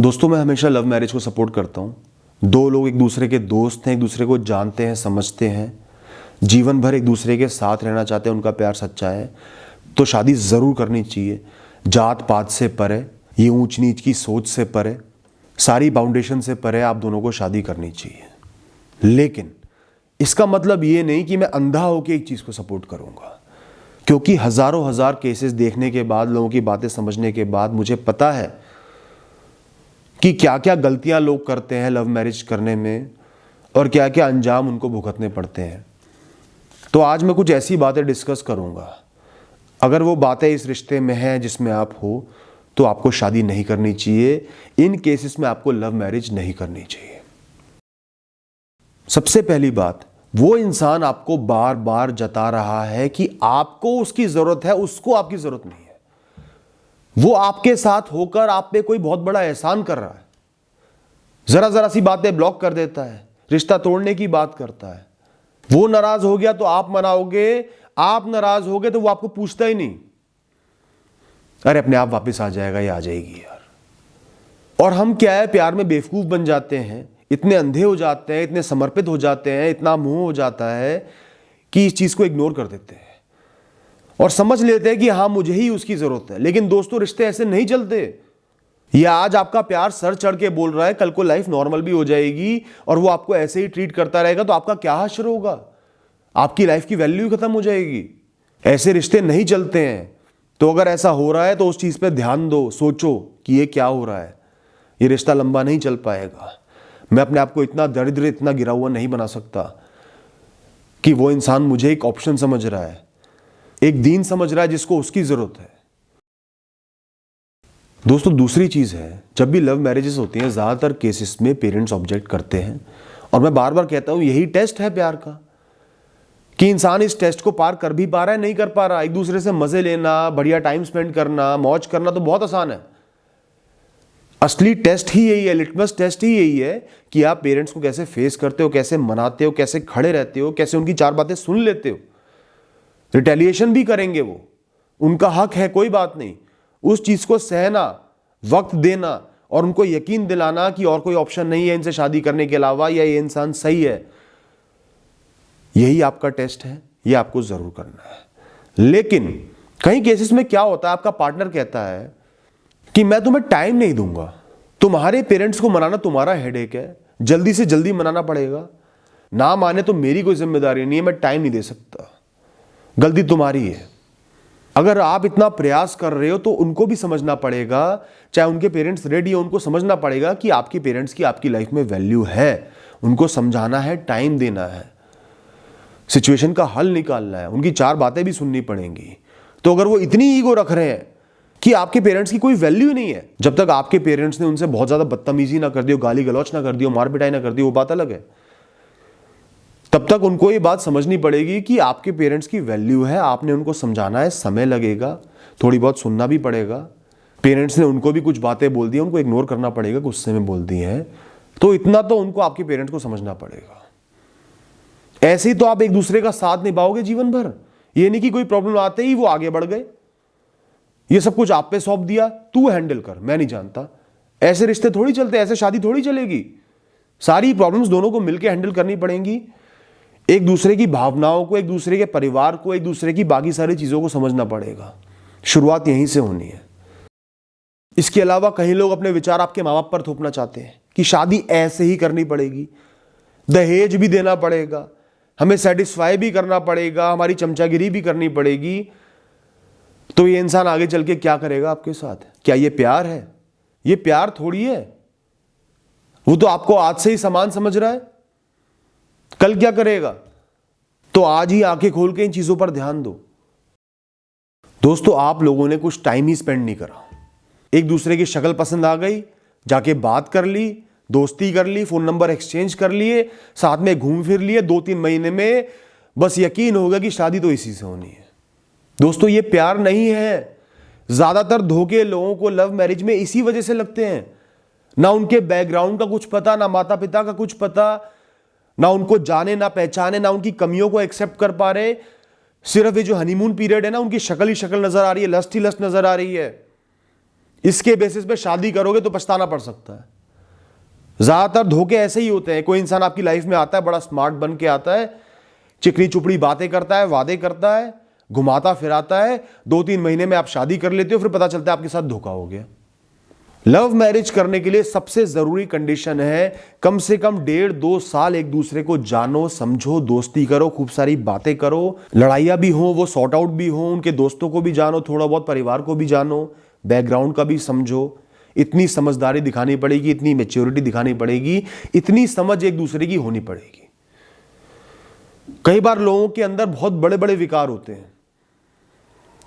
दोस्तों, मैं हमेशा लव मैरिज को सपोर्ट करता हूँ। दो लोग एक दूसरे के दोस्त हैं, एक दूसरे को जानते हैं, समझते हैं, जीवन भर एक दूसरे के साथ रहना चाहते हैं, उनका प्यार सच्चा है, तो शादी ज़रूर करनी चाहिए। जात पात से परे, ये ऊंच नीच की सोच से परे, सारी बाउंडेशन से परे आप दोनों को शादी करनी चाहिए। लेकिन इसका मतलब ये नहीं कि मैं अंधा होकर एक चीज़ को सपोर्ट करूँगा, क्योंकि हज़ारों हज़ार केसेस देखने के बाद, लोगों की बातें समझने के बाद मुझे पता है कि क्या क्या गलतियां लोग करते हैं लव मैरिज करने में और क्या क्या अंजाम उनको भुगतने पड़ते हैं। तो आज मैं कुछ ऐसी बातें डिस्कस करूंगा। अगर वो बातें इस रिश्ते में हैं जिसमें आप हो, तो आपको शादी नहीं करनी चाहिए। इन केसेस में आपको लव मैरिज नहीं करनी चाहिए। सबसे पहली बात, वो इंसान आपको बार बार जता रहा है कि आपको उसकी जरूरत है, उसको आपकी जरूरत नहीं है। वो आपके साथ होकर आप पे कोई बहुत बड़ा एहसान कर रहा है, जरा जरा सी बातें ब्लॉक कर देता है, रिश्ता तोड़ने की बात करता है। वो नाराज हो गया तो आप मनाओगे, आप नाराज हो गए तो वो आपको पूछता ही नहीं, अरे अपने आप वापस आ जाएगा या आ जाएगी यार। और हम क्या है, प्यार में बेवकूफ बन जाते हैं, इतने अंधे हो जाते हैं, इतने समर्पित हो जाते हैं, इतना मुंह हो जाता है कि इस चीज को इग्नोर कर देते हैं और समझ लेते हैं कि हाँ मुझे ही उसकी जरूरत है। लेकिन दोस्तों, रिश्ते ऐसे नहीं चलते। ये आज आपका प्यार सर चढ़ के बोल रहा है, कल को लाइफ नॉर्मल भी हो जाएगी और वो आपको ऐसे ही ट्रीट करता रहेगा, तो आपका क्या हश्र होगा? आपकी लाइफ की वैल्यू खत्म हो जाएगी। ऐसे रिश्ते नहीं चलते हैं। तो अगर ऐसा हो रहा है तो उस चीज पे ध्यान दो, सोचो कि ये क्या हो रहा है। ये रिश्ता लंबा नहीं चल पाएगा। मैं अपने आप को इतना दरिद्र, इतना गिरा हुआ नहीं बना सकता कि वो इंसान मुझे एक ऑप्शन समझ रहा है, एक दीन समझ रहा है जिसको उसकी जरूरत है। दोस्तों, दूसरी चीज है, जब भी लव मैरिजेस होती हैं, ज्यादातर केसेस में पेरेंट्स ऑब्जेक्ट करते हैं। और मैं बार बार कहता हूं, यही टेस्ट है प्यार का, कि इंसान इस टेस्ट को पार कर भी पा रहा है, नहीं कर पा रहा। एक दूसरे से मजे लेना, बढ़िया टाइम स्पेंड करना, मौज करना तो बहुत आसान है। असली टेस्ट ही यही है, लिटमस टेस्ट ही यही है कि आप पेरेंट्स को कैसे फेस करते हो, कैसे मनाते हो, कैसे खड़े रहते हो, कैसे उनकी चार बातें सुन लेते हो। रिटेलिएशन भी करेंगे वो, उनका हक है, कोई बात नहीं। उस चीज को सहना, वक्त देना और उनको यकीन दिलाना कि और कोई ऑप्शन नहीं है इनसे शादी करने के अलावा, या ये इंसान सही है, यही आपका टेस्ट है, ये आपको जरूर करना है। लेकिन कई केसेस में क्या होता है, आपका पार्टनर कहता है कि मैं तुम्हें टाइम नहीं दूंगा, तुम्हारे पेरेंट्स को मनाना तुम्हारा हेडेक है, जल्दी से जल्दी मनाना पड़ेगा, ना माने तो मेरी कोई जिम्मेदारी नहीं है, मैं टाइम नहीं दे सकता, गलती तुम्हारी है। अगर आप इतना प्रयास कर रहे हो तो उनको भी समझना पड़ेगा, चाहे उनके पेरेंट्स रेडी हो, उनको समझना पड़ेगा कि आपके पेरेंट्स की आपकी लाइफ में वैल्यू है। उनको समझाना है, टाइम देना है, सिचुएशन का हल निकालना है, उनकी चार बातें भी सुननी पड़ेंगी। तो अगर वो इतनी ईगो रख रहे हैं कि आपके पेरेंट्स की कोई वैल्यू नहीं है, जब तक आपके पेरेंट्स ने उनसे बहुत ज्यादा बदतमीजी ना कर दी हो, गाली गलौच ना कर दी हो, मार पिटाई ना कर दी हो, वो बात अलग है, तब तक उनको ये बात समझनी पड़ेगी कि आपके पेरेंट्स की वैल्यू है। आपने उनको समझाना है, समय लगेगा, थोड़ी बहुत सुनना भी पड़ेगा। पेरेंट्स ने उनको भी कुछ बातें बोल दी, उनको इग्नोर करना पड़ेगा, गुस्से में बोल दी हैं, तो इतना तो उनको आपके पेरेंट्स को समझना पड़ेगा। ऐसे ही तो आप एक दूसरे का साथ निभाओगे जीवन भर। ये नहीं कि कोई प्रॉब्लम आते ही वो आगे बढ़ गए, ये सब कुछ आप पे सौंप दिया, तू हैंडल कर, मैं नहीं जानता। ऐसे रिश्ते थोड़ी चलते, ऐसे शादी थोड़ी चलेगी। सारी प्रॉब्लम्स दोनों को मिलकर हैंडल करनी पड़ेंगी। एक दूसरे की भावनाओं को, एक दूसरे के परिवार को, एक दूसरे की बाकी सारी चीजों को समझना पड़ेगा। शुरुआत यहीं से होनी है। इसके अलावा कई लोग अपने विचार आपके माँ बाप पर थोपना चाहते हैं कि शादी ऐसे ही करनी पड़ेगी, दहेज भी देना पड़ेगा, हमें सेटिस्फाई भी करना पड़ेगा, हमारी चमचागिरी भी करनी पड़ेगी। तो ये इंसान आगे चल के क्या करेगा आपके साथ? क्या ये प्यार है? ये प्यार थोड़ी है। वो तो आपको आज से ही समान समझ रहा है, कल क्या करेगा? तो आज ही आंखें खोल के इन चीजों पर ध्यान दो। दोस्तों, आप लोगों ने कुछ टाइम ही स्पेंड नहीं करा, एक दूसरे की शक्ल पसंद आ गई, जाके बात कर ली, दोस्ती कर ली, फोन नंबर एक्सचेंज कर लिए, साथ में घूम फिर लिए, 2-3 महीने में बस यकीन होगा कि शादी तो इसी से होनी है। दोस्तों, ये प्यार नहीं है। ज्यादातर धोखे लोगों को लव मैरिज में इसी वजह से लगते हैं। ना उनके बैकग्राउंड का कुछ पता, ना माता पिता का कुछ पता, ना उनको जाने, ना पहचाने, ना उनकी कमियों को एक्सेप्ट कर पा रहे। सिर्फ ये जो हनीमून पीरियड है ना, उनकी शक्ल ही शक्ल नजर आ रही है, लस्ट ही लस्ट नजर आ रही है। इसके बेसिस पे शादी करोगे तो पछताना पड़ सकता है। ज्यादातर धोखे ऐसे ही होते हैं। कोई इंसान आपकी लाइफ में आता है, बड़ा स्मार्ट बन के आता है, चिकनी चुपड़ी बातें करता है, वादे करता है, घुमाता फिराता है, 2-3 महीने में आप शादी कर लेते हो, फिर पता चलता है आपके साथ धोखा हो गया। लव मैरिज करने के लिए सबसे जरूरी कंडीशन है कम से कम 1.5-2 साल एक दूसरे को जानो, समझो, दोस्ती करो, खूब सारी बातें करो, लड़ाइयां भी हो वो सॉर्ट आउट भी हो, उनके दोस्तों को भी जानो, थोड़ा बहुत परिवार को भी जानो, बैकग्राउंड का भी समझो। इतनी समझदारी दिखानी पड़ेगी, इतनी मैच्योरिटी दिखानी पड़ेगी, इतनी समझ एक दूसरे की होनी पड़ेगी। कई बार लोगों के अंदर बहुत बड़े बड़े विकार होते हैं।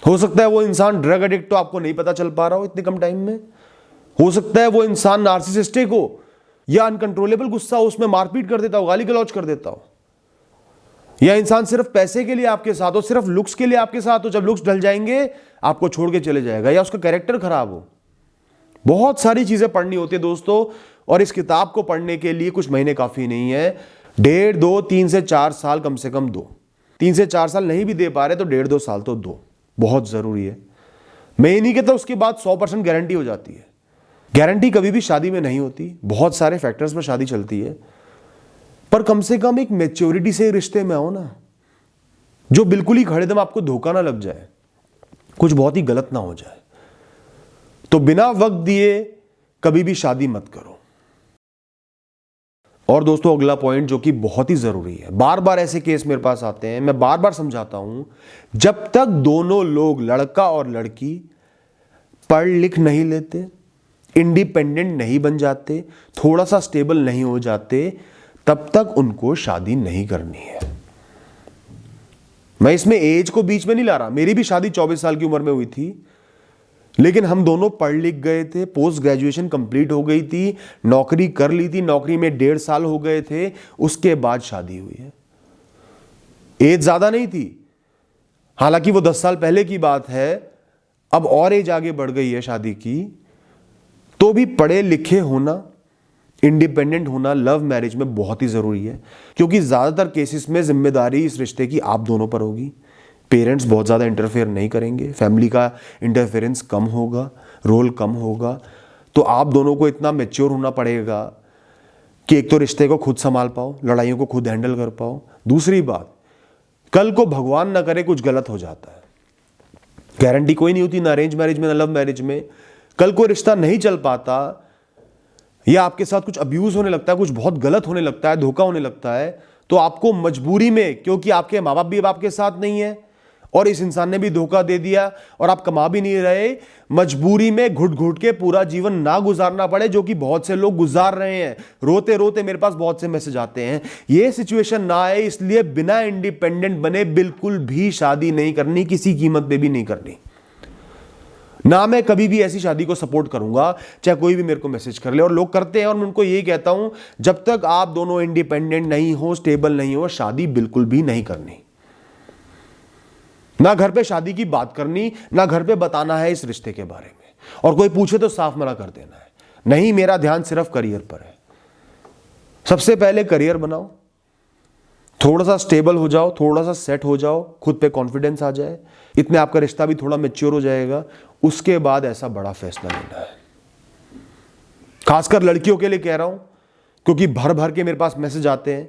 हो सकता है वो इंसान ड्रग एडिक्ट तो आपको नहीं पता चल पा रहा हो इतने कम टाइम में, हो सकता है वो इंसान नार्सिसिस्टिक हो या अनकंट्रोलेबल गुस्सा हो, उसमें मारपीट कर देता हो, गाली गलौज कर देता हो, या इंसान सिर्फ पैसे के लिए आपके साथ हो, सिर्फ लुक्स के लिए आपके साथ हो, जब लुक्स ढल जाएंगे आपको छोड़ के चले जाएगा, या उसका कैरेक्टर खराब हो। बहुत सारी चीजें पढ़नी होती है दोस्तों, और इस किताब को पढ़ने के लिए कुछ महीने काफी नहीं है। 1.5, 2, 3 से 4 साल कम से कम दो। 3 से 4 साल नहीं भी दे पा रहे तो 1.5-2 साल तो दो, बहुत जरूरी है। मैं ये नहीं कहता उसके बाद 100% गारंटी हो जाती है। गारंटी कभी भी शादी में नहीं होती, बहुत सारे फैक्टर्स पर शादी चलती है, पर कम से कम एक मैच्योरिटी से रिश्ते में आओ ना, जो बिल्कुल ही खड़े दम आपको धोखा ना लग जाए, कुछ बहुत ही गलत ना हो जाए। तो बिना वक्त दिए कभी भी शादी मत करो। और दोस्तों अगला पॉइंट जो कि बहुत ही जरूरी है, बार बार ऐसे केस मेरे पास आते हैं, मैं बार बार समझाता हूं, जब तक दोनों लोग, लड़का और लड़की, पढ़ लिख नहीं लेते, इंडिपेंडेंट नहीं बन जाते, थोड़ा सा स्टेबल नहीं हो जाते, तब तक उनको शादी नहीं करनी है। मैं इसमें एज को बीच में नहीं ला रहा, मेरी भी शादी 24 साल की उम्र में हुई थी, लेकिन हम दोनों पढ़ लिख गए थे, पोस्ट ग्रेजुएशन कंप्लीट हो गई थी, नौकरी कर ली थी, नौकरी में 1.5 साल हो गए थे, उसके बाद शादी हुई है। एज ज्यादा नहीं थी, हालांकि वो 10 साल पहले की बात है, अब और एज आगे बढ़ गई है शादी की, तो भी पढ़े लिखे होना, इंडिपेंडेंट होना लव मैरिज में बहुत ही जरूरी है, क्योंकि ज्यादातर केसेस में जिम्मेदारी इस रिश्ते की आप दोनों पर होगी। पेरेंट्स बहुत ज़्यादा इंटरफेयर नहीं करेंगे, फैमिली का इंटरफेरेंस कम होगा, रोल कम होगा, तो आप दोनों को इतना मैच्योर होना पड़ेगा कि एक तो रिश्ते को खुद संभाल पाओ, लड़ाइयों को खुद हैंडल कर पाओ। दूसरी बात, कल को भगवान ना करे कुछ गलत हो जाता है, गारंटी कोई नहीं होती, ना अरेंज मैरिज में ना लव मैरिज में। कल को रिश्ता नहीं चल पाता या आपके साथ कुछ अब्यूज होने लगता है, कुछ बहुत गलत होने लगता है, धोखा होने लगता है, तो आपको मजबूरी में, क्योंकि आपके माँ बाप भी अब आपके साथ नहीं है और इस इंसान ने भी धोखा दे दिया और आप कमा भी नहीं रहे, मजबूरी में घुट घुट के पूरा जीवन ना गुजारना पड़े, जो कि बहुत से लोग गुजार रहे हैं। रोते रोते मेरे पास बहुत से मैसेज आते हैं, ये सिचुएशन ना आए इसलिए बिना इंडिपेंडेंट बने बिल्कुल भी शादी नहीं करनी, किसी कीमत पे भी नहीं करनी। ना मैं कभी भी ऐसी शादी को सपोर्ट करूंगा, चाहे कोई भी मेरे को मैसेज कर ले, और लोग करते हैं, और मैं उनको यही कहता हूं, जब तक आप दोनों इंडिपेंडेंट नहीं हो, स्टेबल नहीं हो, शादी बिल्कुल भी नहीं करनी। ना घर पे शादी की बात करनी, ना घर पे बताना है इस रिश्ते के बारे में, और कोई पूछे तो साफ मना कर देना है, नहीं मेरा ध्यान सिर्फ करियर पर है। सबसे पहले करियर बनाओ, थोड़ा सा स्टेबल हो जाओ, थोड़ा सा सेट हो जाओ, खुद पे कॉन्फिडेंस आ जाए, इतने आपका रिश्ता भी थोड़ा मैच्योर हो जाएगा, उसके बाद ऐसा बड़ा फैसला लेना है। खासकर लड़कियों के लिए कह रहा हूं, क्योंकि भर भर के मेरे पास मैसेज आते हैं,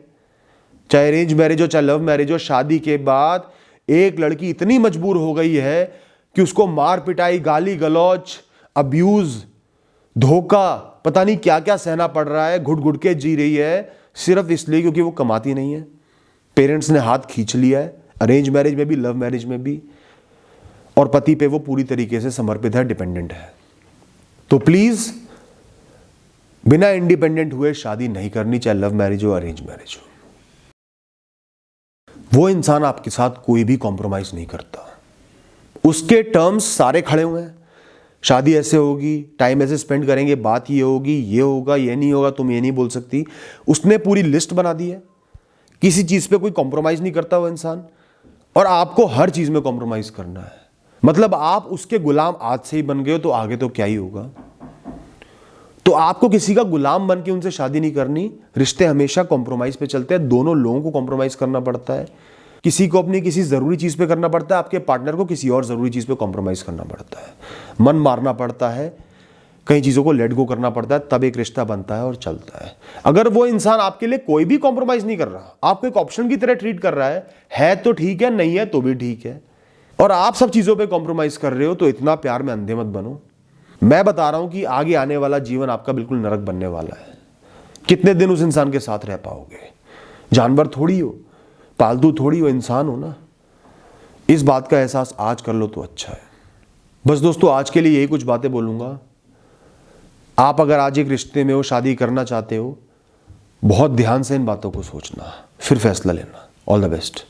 चाहे अरेंज मैरिज हो चाहे लव मैरिज हो, शादी के बाद एक लड़की इतनी मजबूर हो गई है कि उसको मार पिटाई, गाली गलौज, अब्यूज, धोखा, पता नहीं क्या क्या सहना पड़ रहा है, घुट घुट के जी रही है, सिर्फ इसलिए क्योंकि वो कमाती नहीं है, पेरेंट्स ने हाथ खींच लिया है, अरेंज मैरिज में भी लव मैरिज में भी, और पति पे वो पूरी तरीके से समर्पित है, डिपेंडेंट है। तो प्लीज बिना इंडिपेंडेंट हुए शादी नहीं करनी, चाहे लव मैरिज हो अरेंज मैरिज हो। वो इंसान आपके साथ कोई भी कॉम्प्रोमाइज नहीं करता, उसके टर्म्स सारे खड़े हुए हैं, शादी ऐसे होगी, टाइम ऐसे स्पेंड करेंगे, बात ये होगी, ये होगा, ये नहीं होगा, तुम ये नहीं बोल सकती, उसने पूरी लिस्ट बना दी है, किसी चीज पे कोई कॉम्प्रोमाइज नहीं करता वो इंसान, और आपको हर चीज में कॉम्प्रोमाइज करना है। मतलब आप उसके गुलाम आज से ही बन गए हो तो आगे तो क्या ही होगा। तो आपको किसी का गुलाम बन के उनसे शादी नहीं करनी, रिश्ते हमेशा कॉम्प्रोमाइज पे चलते हैं, दोनों लोगों को कॉम्प्रोमाइज करना पड़ता है, किसी को अपनी किसी जरूरी चीज पे करना पड़ता है, आपके पार्टनर को किसी और जरूरी चीज पे कॉम्प्रोमाइज करना पड़ता है, मन मारना पड़ता है, कई चीज़ों को लेट गो करना पड़ता है, तब एक रिश्ता बनता है और चलता है। अगर वो इंसान आपके लिए कोई भी कॉम्प्रोमाइज़ नहीं कर रहा, आपको एक ऑप्शन की तरह ट्रीट कर रहा है तो ठीक है, नहीं है तो भी ठीक है, और आप सब चीज़ों पे कॉम्प्रोमाइज़ कर रहे हो, तो इतना प्यार में अंधे मत बनो। मैं बता रहा हूं कि आगे आने वाला जीवन आपका बिल्कुल नरक बनने वाला है। कितने दिन उस इंसान के साथ रह पाओगे? जानवर थोड़ी हो, पालतू थोड़ी हो, इंसान हो ना। इस बात का एहसास आज कर लो तो अच्छा है। बस दोस्तों, आज के लिए यही कुछ बातें बोलूंगा। आप अगर आज एक रिश्ते में हो, शादी करना चाहते हो, बहुत ध्यान से इन बातों को सोचना, फिर फैसला लेना। All the best.